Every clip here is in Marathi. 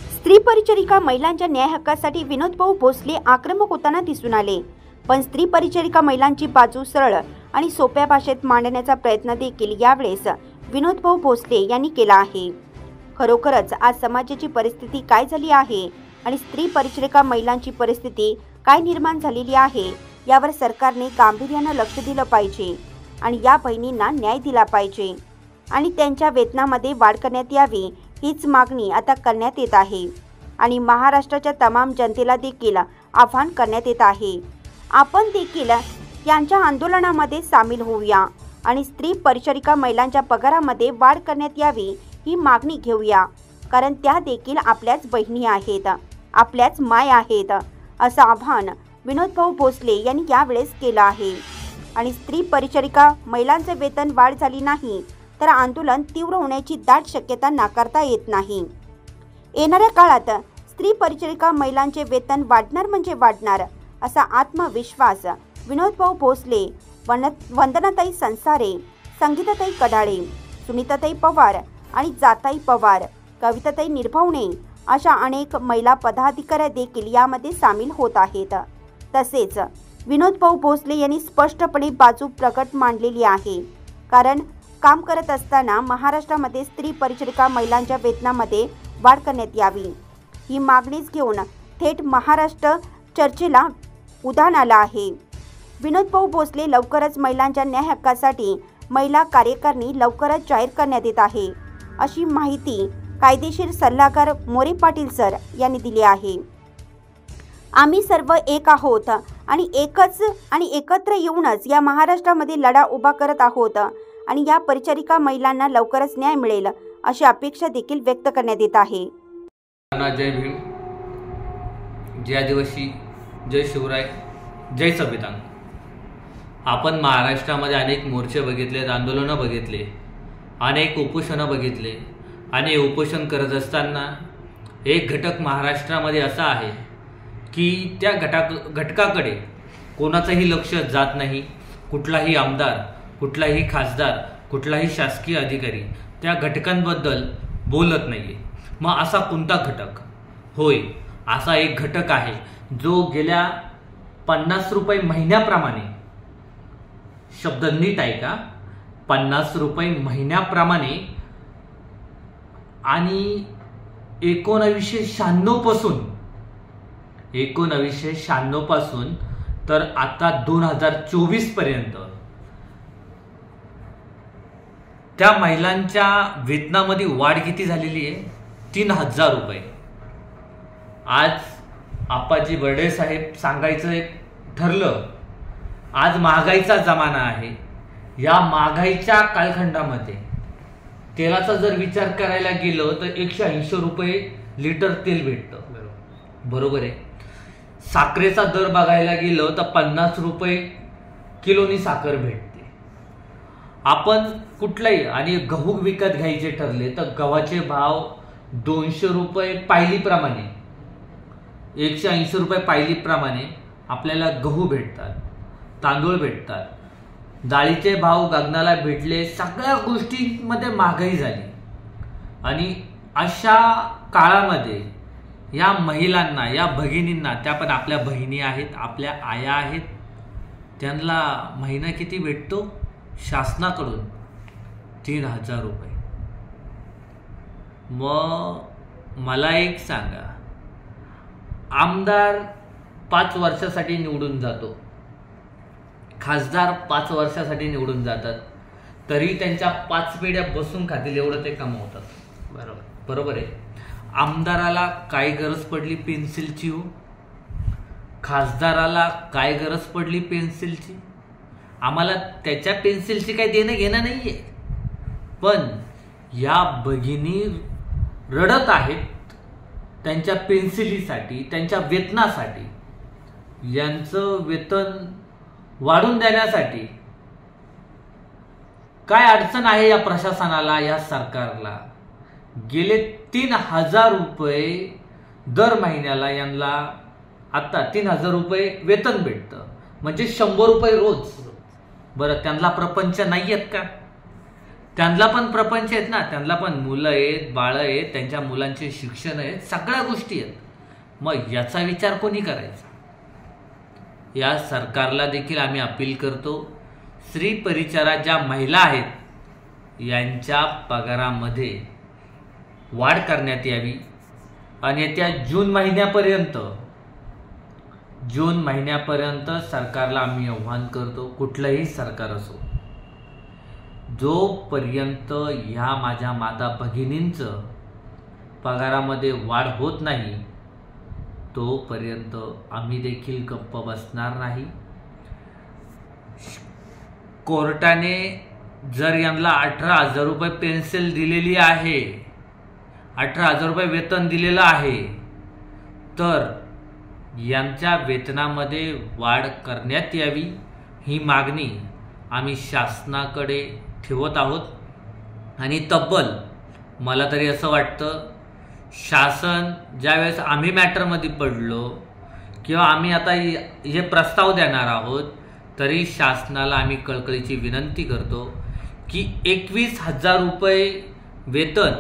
स्त्री परिचारिका महिलांच्या न्याय हक्कासाठी विनोदभाऊ भोसले आक्रमक होताना दिसून आले, पण स्त्री परिचारिका महिलांची बाजू सरळ आणि सोप्या भाषेत मांडण्याचा प्रयत्न देखील यावेळेस विनोदभाऊ भोसले यांनी केला आहे। खरोखरच आज समाजाची परिस्थिती काय झाली आहे आणि स्त्री परिचारिका महिलांची परिस्थिती काय निर्माण झालेली आहे यावर सरकारने गांभीर्याने लक्ष दिलं पाहिजे आणि या बहिणींना न्याय दिला पाहिजे आणि त्यांच्या वेतनामध्ये वाढ करण्यात यावी हीच मागणी आता करण्यात येत आहे आणि महाराष्ट्राच्या तमाम जनतेला देखील आवाहन करण्यात येत आहे। आपण देखील यांच्या आंदोलनामध्ये सामील होऊया आणि स्त्री परिचारिका महिलांच्या पगारामध्ये वाढ करण्यात यावी ही मागणी घेऊया, कारण त्या देखील आपल्याच बहिणी आहेत, आपल्याच माय आहेत, असं आवाहन विनोदभाऊ भोसले यांनी यावेळेस केलं आहे। आणि स्त्री परिचारिका महिलांचे वेतन वाढ झाली नाही तर आंदोलन तीव्र होण्याची दाट शक्यता नाकारता येत नाही। येणाऱ्या काळात स्त्री परिचारिका महिलांचे वेतन वाढणार म्हणजे वाढणार असा आत्मविश्वास विनोदभाऊ भोसले, वंदनाताई संसारे, संगीताताई कडाळे, सुनीताताई पवार आणि जाताई पवार, कविताताई निर्भवणे अशा अनेक महिला पदाधिकारी देखील यामध्ये सामील होत आहेत। तसेच विनोदभाऊ भोसले यांनी स्पष्टपणे बाजू प्रकट मांडलेली आहे, कारण काम करत असताना महाराष्ट्रामध्ये स्त्री परिचारिका महिलांच्या वेतनामध्ये वाढ करण्यात यावी ही मागणीच घेऊन थेट महाराष्ट्र चर्चेला उधाण आलं आहे। विनोदभाऊ भोसले लवकरच महिलांच्या न्याय हक्कासाठी महिला कार्यकारिणी लवकरच जाहीर करण्यात येत आहे, अशी माहिती कायदेशीर सल्लागार मोरे पाटील सर यांनी दिली आहे। आम्ही सर्व एक आहोत आणि एकत्र येऊनच या महाराष्ट्रामध्ये लढा उभा करत आहोत आणि या परिचारिका महिलांना लवकरच न्याय मिळेल अशी अपेक्षा देखील व्यक्त करण्यात येत आहे। जय भीम, जय आदिवासी, जय शिवराय, जय संविधान। आपण महाराष्ट्रामध्ये अनेक मोर्चे बघितले, आंदोलनं बघितले, अनेक उपोषणं बघितले आणि उपोषण करत असताना एक घटक महाराष्ट्रामध्ये असा आहे की त्या घटकाकडे कोणाचंही लक्ष जात नाही। कुठलाही आमदार, कुठलाही खासदार, कुठलाही शासकीय अधिकारी त्या घटकांबद्दल बोलत नाहीये। मग असा कोणता घटक? होय, असा एक घटक आहे जो गेल्या 50 रुपये महिन्याप्रमाणे, शब्द नीट ऐका, 50 रुपये महिन्याप्रमाणे आणि 1996 पासून तर आता 2024 पर्यंत त्या महिलांच्या वेतनामध्ये वाढ किती झालेली आहे? 3000 रुपये। आज आप्पाजी बर्डे साहेब सांगायचं एक ठरलं, आज महागाईचा जमाना आहे। या महागाईच्या कालखंडामध्ये तेलाचा जर विचार करायला गेलो तर 180 रुपये लिटर तेल भेटतं, बरोबर आहे। साखरेचा दर बघायला गेलो तर 50 रुपये किलोनी साखर भेटते। आपण कुठलाही आणि गहू विकत घ्यायचे ठरले तर गव्हाचे भाव 200 रुपये पायलीप्रमाणे, 180 रुपये पायलीप्रमाणे आपल्याला गहू भेटतात, तांदूळ भेटतात, डाळीचे भाव गगनाला भेटले, सगळ्या गोष्टींमध्ये महागाई झाली। आणि अशा काळामध्ये या महिलांना, या भगिनींना, त्या पण आपल्या बहिणी आहेत, आपल्या आया आहेत, त्यांना महिना किती भेटतो शासनाकडून? 3000 रुपये। मग मला एक सांगा, आमदार 5 वर्षासाठी निवडून जातो, खासदार 5 वर्षासाठी निवडून जातात, तरी त्यांच्या 5 पिढ्या बसून खातील एवढं ते कमावतात, बरोबर आहे। आमदाराला काय गरज पडली पेन्सिलची हो? खासदाराला काय गरज पडली पेन्सिलची? आम्हाला त्याच्या पेन्सिलची काही देणं घेणं नाहीये, पण या भगिनी रडत आहेत त्यांच्या पेन्सिलीसाठी, त्यांच्या वेतनासाठी। यांचं वेतन वाढून देण्यासाठी काय अडचण आहे या प्रशासनाला, या सरकारला? गेले 3000 रुपये दर महिन्याला यांना आता 3000 रुपये वेतन भेटतं, म्हणजे 100 रुपये रोज। बरं, त्यांना प्रपंच नाहीयेत का? त्यांना पण प्रपंच आहेत ना, त्यांना पण मुलं आहेत, बाळं आहेत, त्यांच्या मुलांचे शिक्षण आहेत, सगळ्या गोष्टी आहेत. मग याचा विचार कोणी करायचा? या सरकारला देखील आम्ही अपील करतो, स्त्री परिचारा ज्या महिला आहेत यांच्या पगारामध्ये वाढ करण्यात यावी आणि येत्या जून महिन्यापर्यंत सरकारला आम्ही आव्हान करतो, कुठलंही सरकार असो, जोपर्यंत ह्या माझ्या माता भगिनींचं पगारामध्ये वाढ होत नाही तोपर्यंत आम्ही देखील गप्प बसणार नाही. कोर्टाने जर यांना 18,000 रुपये पेन्शन दिलेली आहे, 18,000 रुपये वेतन दिलेलं आहे, तर यांच्या वेतनामध्ये वाढ करण्यात यावी ही मागणी आम्ही शासनाकडे ठेवत आहोत. आणि तब्बल मला तरी असं वाटतं, शासन ज्यावेळेस आम्ही मॅटरमध्ये पडलो किंवा आम्ही आता हे प्रस्ताव देणार आहोत, तरी शासनाला आम्ही कळकळीची विनंती करतो की 21,000 रुपये वेतन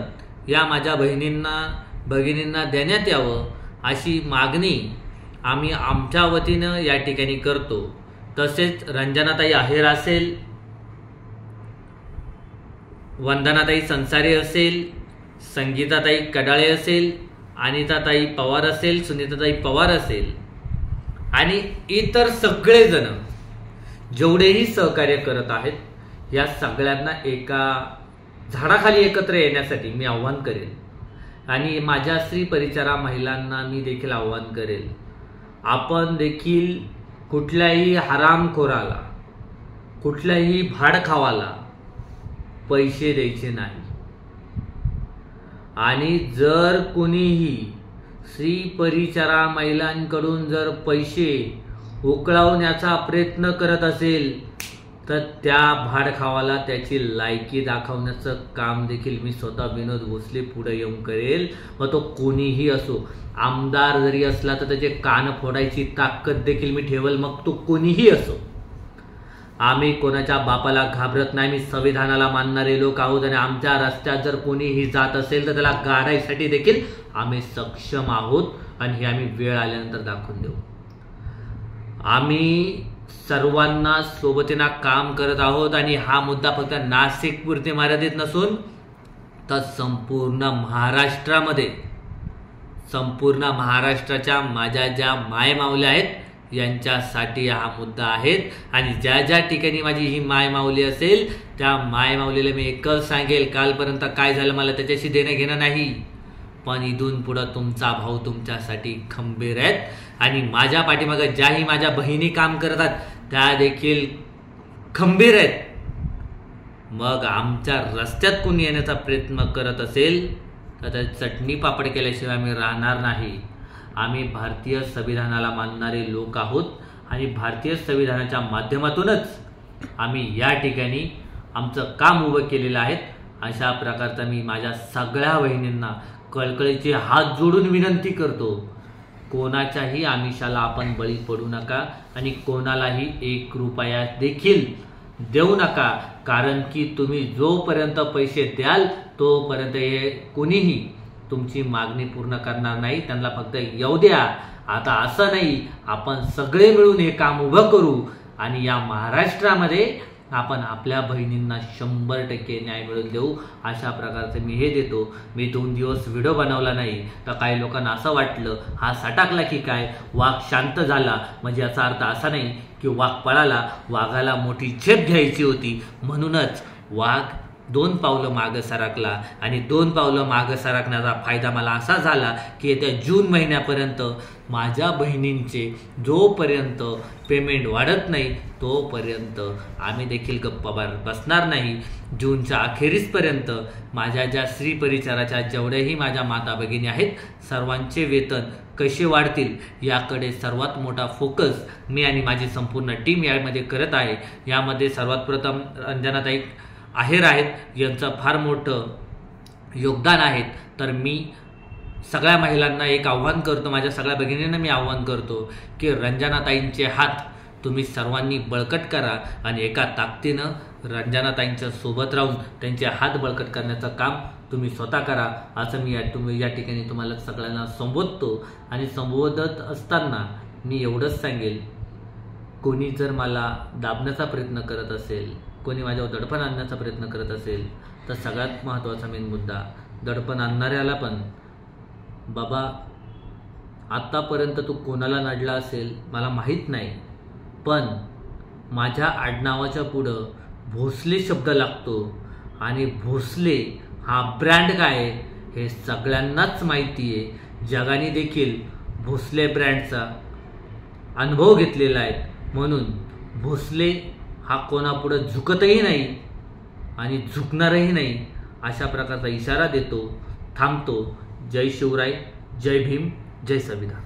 या माझ्या भगिनींना देण्यात यावं अशी मागणी आम्ही आमच्या वतीनं या ठिकाणी करतो. तसेच रंजनाताई आहेर असेल, वंदनाताई संसारे असेल, संगीताताई कडाळे असेल, अनिताताई पवार असेल, सुनीताताई पवार असेल आणि इतर सगळेजण जेवढेही सहकार्य करत आहेत, या सगळ्यांना एका झाडाखाली एकत्र येण्यासाठी मी आव्हान करेल. आणि माझ्या स्त्री परिचारा महिलांना मी देखील आव्हान करेल, आपण देखील कुठल्याही हरामखोराला, कुठल्याही भाडखावाला पैसे द्यायचे नाही. आणि जर कोणीही स्त्री परिचारा महिलांकडून जर पैसे उकळवण्याचा प्रयत्न करत असेल तर त्या भाडखावाला त्याची लायकी दाखवण्याचं काम देखील मी स्वतः विनोद भोसले पुढे येऊन करेल. मग तो कोणीही असो, आमदार जरी असला तर त्याचे कान फोडायची ताकद देखील मी ठेवल, मग तो कोणीही असो. आम्ही कोणाच्या बापाला घाबरत नाही. मी संविधानाला मानणारे लोक आहोत आणि आमच्या रस्त्यात जर कोणीही जात असेल तर त्याला गाडायसाठी देखील आम्ही सक्षम आहोत आणि हे आम्ही वेळ आल्यानंतर दाखवून देऊ. आम्ही सर्वांना सोबतीनं काम करत आहोत आणि हा मुद्दा फक्त नाशिकपुरते मर्यादित नसून तर संपूर्ण महाराष्ट्राच्या माझ्या ज्या मायमाऊल्या आहेत यांच्यासाठी हा मुद्दा आहे. आणि ज्या ज्या ठिकाणी माझी ही मायमाऊली असेल त्या मायमाऊलीला मी एकच सांगेल, कालपर्यंत काय झालं मला त्याच्याशी देणं घेणं नाही, पण इथून पुढं तुमचा भाऊ तुमच्यासाठी खंबीर आहेत. आणि माझ्या पाठीमागं ज्याही माझ्या बहिणी काम करतात त्या देखील खंबीर आहेत. मग आमच्या रस्त्यात कोणी येण्याचा प्रयत्न करत असेल तर त्या चटणी पापड केल्याशिवाय आम्ही राहणार नाही. आम्ही भारतीय संविधानाला मानणारे लोक आहोत आणि भारतीय संविधानाच्या माध्यमातूनच आम्ही या ठिकाणी आमचं काम उभं केलेलं आहे. अशा प्रकारचा मी माझ्या सगळ्या बहिणींना कळकळीचे हात जोडून विनंती करतो, कोणाच्याही आमिषाला आपण बळी पडू नका आणि कोणालाही 1 रुपया देखील देऊ नका. कारण की तुम्ही जोपर्यंत पैसे द्याल तोपर्यंत हे कोणीही तुमची मागणी पूर्ण करणार नाही. त्यांना फक्त येऊ द्या. आता असं नाही, आपण सगळे मिळून हे काम उभं करू आणि या महाराष्ट्रामध्ये आपण आपल्या बहिणींना 100% न्याय मिळवून देऊ. अशा प्रकारचं मी हे देतो. मी 2 दिवस व्हिडिओ बनवला नाही तर काही लोकांना असं वाटलं हा सटाकला की काय, वाघ शांत झाला, म्हणजे याचा अर्थ असा नाही की वाघ पळाला, वाघाला मोठी झेप घ्यायची होती म्हणूनच वाघ 2 पावलं मागं सरकला. आणि 2 पावलं मागं सरकण्याचा फायदा मला असा झाला की येत्या जून महिन्यापर्यंत माझ्या बहिणींचे जोपर्यंत पेमेंट वाढत नाही तोपर्यंत आम्ही देखील गप्प बसणार नाही. जूनच्या अखेरीसपर्यंत माझ्या ज्या स्त्री परिचाराच्या जेवढ्याही माझ्या माता भगिनी आहेत सर्वांचे वेतन कसे वाढतील याकडे सर्वात मोठा फोकस मी आणि माझी संपूर्ण टीम यामध्ये करत आहे. यामध्ये सर्वात प्रथम रंजनाताई आहेर आहेत, यांचं फार मोठं योगदान आहे. तर मी सगळ्या महिलांना एक आव्हान करतो, माझ्या सगळ्या भगिनींना मी आव्हान करतो की रंजनाताईंचे हात तुम्ही सर्वांनी बळकट करा आणि एका ताकदीनं रंजनाताईंच्या सोबत राहून त्यांचे हात बळकट करण्याचं काम तुम्ही स्वतः करा, असं मी या ठिकाणी तुम्हाला सगळ्यांना संबोधतो. आणि संबोधत असताना मी एवढंच सांगेल, कोणी जर मला दाबण्याचा प्रयत्न करत असेल, कोणी माझ्यावर दडपण आणण्याचा प्रयत्न करत असेल, तर सगळ्यात महत्त्वाचा मेन मुद्दा, दडपण आणणाऱ्याला पण, बाबा आत्तापर्यंत तू कोणाला नडला असेल मला माहीत नाही, पण माझ्या आडनावाच्या पुढं भोसले शब्द लागतो आणि भोसले हा ब्रँड काय आहे हे सगळ्यांनाच माहिती आहे. जगाने देखील भोसले ब्रँडचा अनुभव घेतलेला आहे. म्हणून भोसले हा कोणापुढं झुकतही नाही आणि झुकणारही नाही, अशा प्रकारचा इशारा देतो. थांबतो. जय शिवराय, जय भीम, जय संविधान.